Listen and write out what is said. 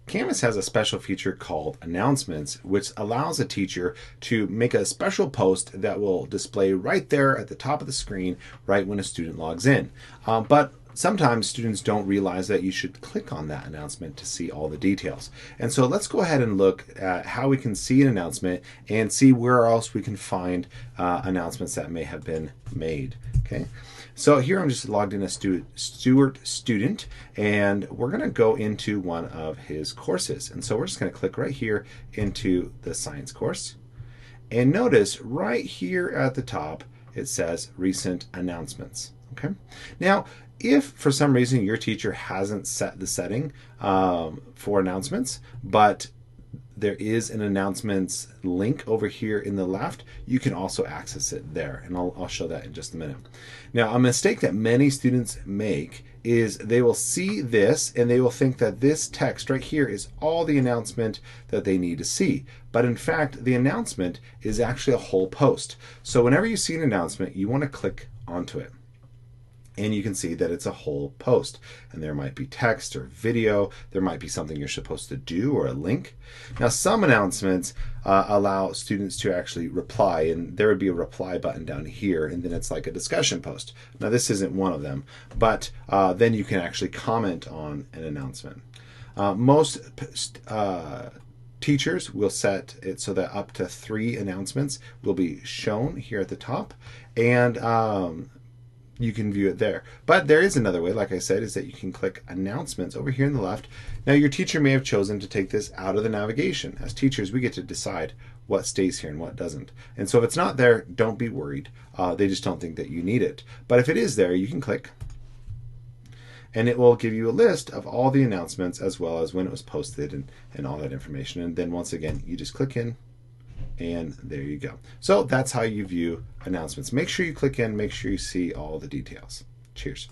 Canvas has a special feature called announcements, which allows a teacher to make a special post that will display right there at the top of the screen right when a student logs in. But sometimes students don't realize that you should click on that announcement to see all the details. And so let's go ahead and look at how we can see an announcement and see where else we can find announcements that may have been made. Okay. So here I'm just logged in as Stuart student, and we're going to go into one of his courses. And so we're just going to click right here into the science course. And notice right here at the top, it says recent announcements. Okay. Now, if for some reason your teacher hasn't set the setting for announcements, but there is an announcements link over here in the left, you can also access it there. And I'll show that in just a minute. Now, a mistake that many students make is they will see this and they will think that this text right here is all the announcement that they need to see. But in fact, the announcement is actually a whole post. So whenever you see an announcement, you want to click onto it. And you can see that it's a whole post. And there might be text or video. There might be something you're supposed to do or a link. Now, some announcements allow students to actually reply. And there would be a reply button down here. And then it's like a discussion post. Now, this isn't one of them. But then you can actually comment on an announcement. Most teachers will set it so that up to 3 announcements will be shown here at the top. And you can view it there. But there is another way, like I said, is that you can click announcements over here on the left. Now your teacher may have chosen to take this out of the navigation. As teachers, we get to decide what stays here and what doesn't. And so if it's not there, don't be worried. They just don't think that you need it. But if it is there, you can click and it will give you a list of all the announcements as well as when it was posted and all that information. And then once again, you just click in and there you go. So that's how you view announcements. Make sure you click in, make sure you see all the details. Cheers.